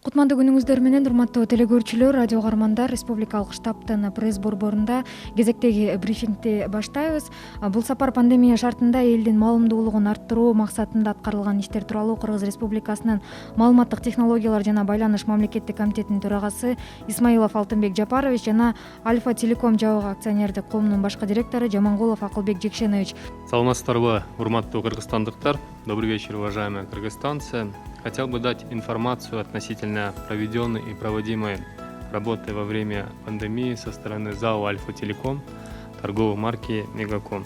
Кутмандуу күнүңүздөр менен урматтуу телекөрүүчүлөр, радио каармандар, республикалык штабтын пресс борборунда кезектеги брифингди баштайбыз. Бул сапар пандемия шартында элдин маалымдуулугун арттыруу максатында аткарылган иштер тууралуу Кыргыз Республикасынын Маалыматтык технологиялар жана байланыш мамлекеттик комитетинин төрагасы Исмаилов Алтынбек Жапарович жана Альфа Телеком жабык акционердик коомунун башкы директору Жамангулов Акылбек Жекшенович. Саламатсыздарбы, урматтуу кыргызстандыктар. Добрый вечер, уважаемые кыргызстанцы. Хотел бы дать информацию относительно проведенной и проводимой работы во время пандемии со стороны ЗАО «Альфа Телеком» торговой марки «Мегаком».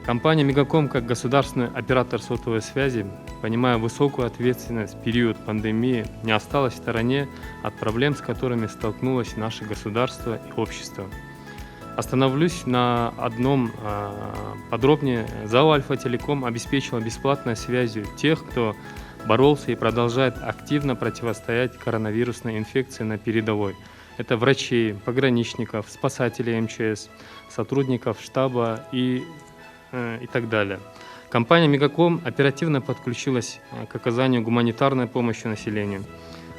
Компания «Мегаком» как государственный оператор сотовой связи, понимая высокую ответственность в период пандемии, не осталась в стороне от проблем, с которыми столкнулось наше государство и общество. Остановлюсь на одном подробнее. ЗАО «Альфа Телеком» обеспечила бесплатной связью тех, кто боролся и продолжает активно противостоять коронавирусной инфекции на передовой. Это врачей, пограничников, спасателей МЧС, сотрудников штаба и так далее. Компания «Мегаком» оперативно подключилась к оказанию гуманитарной помощи населению.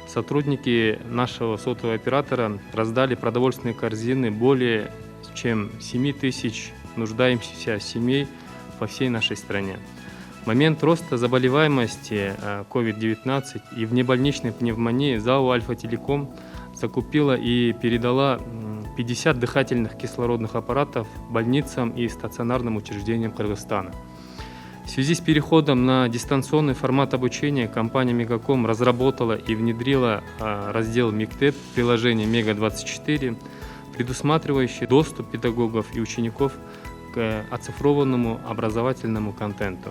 Сотрудники нашего сотового оператора раздали продовольственные корзины более чем 7 тысяч нуждающихся семей по всей нашей стране. В момент роста заболеваемости COVID-19 и внебольничной пневмонии ЗАО «Альфа Телеком» закупила и передала 50 дыхательных кислородных аппаратов больницам и стационарным учреждениям Кыргызстана. В связи с переходом на дистанционный формат обучения компания «Мегаком» разработала и внедрила раздел «Миктеп» в приложении «Мега-24», предусматривающий доступ педагогов и учеников к оцифрованному образовательному контенту.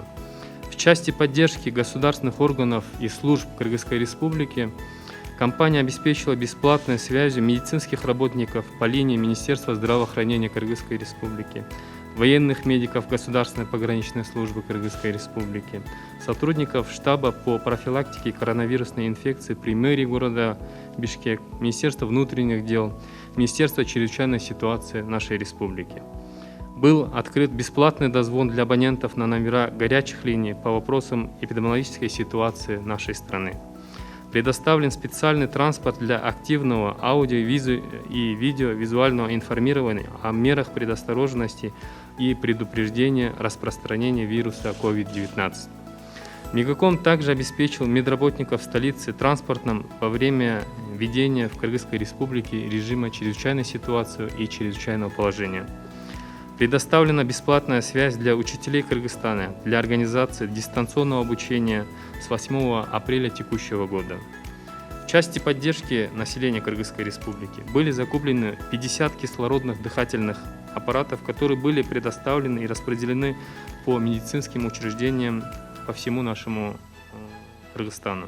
В части поддержки государственных органов и служб Кыргызской Республики компания обеспечила бесплатной связью медицинских работников по линии Министерства здравоохранения Кыргызской Республики, военных медиков Государственной пограничной службы Кыргызской Республики, сотрудников штаба по профилактике коронавирусной инфекции при мэрии города Бишкек, Министерства внутренних дел, Министерства чрезвычайной ситуации нашей республики. Был открыт бесплатный дозвон для абонентов на номера горячих линий по вопросам эпидемиологической ситуации нашей страны. Предоставлен специальный транспорт для активного аудио и видео-визуального информирования о мерах предосторожности и предупреждения распространения вируса COVID-19. Мегаком также обеспечил медработников столицы транспортом во время введения в Кыргызской Республике режима чрезвычайной ситуации и чрезвычайного положения. Предоставлена бесплатная связь для учителей Кыргызстана для организации дистанционного обучения с 8 апреля текущего года. В части поддержки населения Кыргызской Республики были закуплены 50 кислородных дыхательных аппаратов, которые были предоставлены и распределены по медицинским учреждениям по всему нашему Кыргызстану.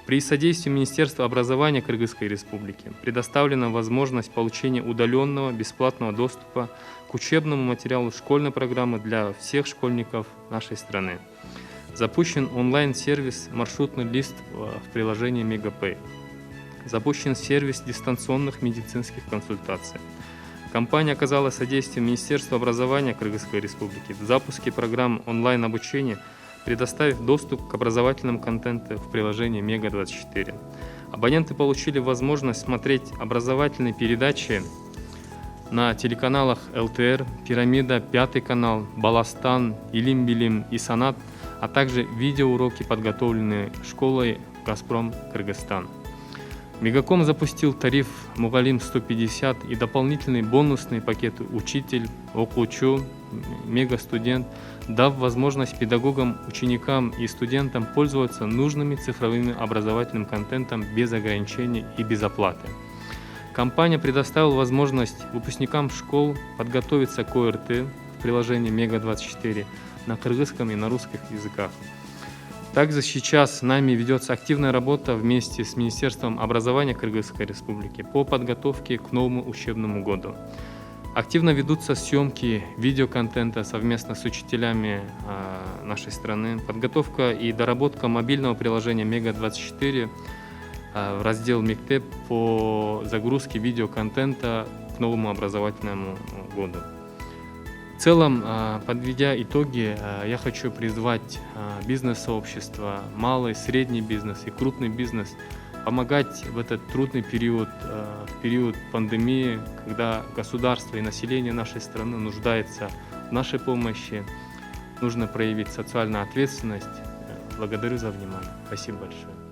При содействии Министерства образования Кыргызской Республики предоставлена возможность получения удаленного бесплатного доступа к учебному материалу школьной программы для всех школьников нашей страны. Запущен онлайн-сервис «Маршрутный лист» в приложении «Мегапэй». Запущен сервис дистанционных медицинских консультаций. Компания оказала содействие Министерству образования Кыргызской Республики в запуске программ онлайн-обучения, предоставив доступ к образовательному контенту в приложении Мега-24. Абоненты получили возможность смотреть образовательные передачи на телеканалах ЛТР, Пирамида, Пятый канал, Баластан, Илим-Билим и Санат, а также видеоуроки, подготовленные школой «Газпром Кыргызстан». Мегаком запустил тариф «Мугалим 150» и дополнительные бонусные пакеты «Учитель», «Окучу», «Мега-студент», дав возможность педагогам, ученикам и студентам пользоваться нужными цифровым образовательным контентом без ограничений и без оплаты. Компания предоставила возможность выпускникам школ подготовиться к ОРТ в приложении Мега-24 на кыргызском и на русских языках. Также сейчас с нами ведется активная работа вместе с Министерством образования Кыргызской Республики по подготовке к новому учебному году. Активно ведутся съемки видеоконтента совместно с учителями нашей страны. Подготовка и доработка мобильного приложения Мега-24 в раздел «Миктеп» по загрузке видеоконтента к новому образовательному году. В целом, подведя итоги, я хочу призвать бизнес-сообщество, малый, средний бизнес и крупный бизнес помогать в этот трудный период, в период пандемии, когда государство и население нашей страны нуждается в нашей помощи. Нужно проявить социальную ответственность. Благодарю за внимание. Спасибо большое.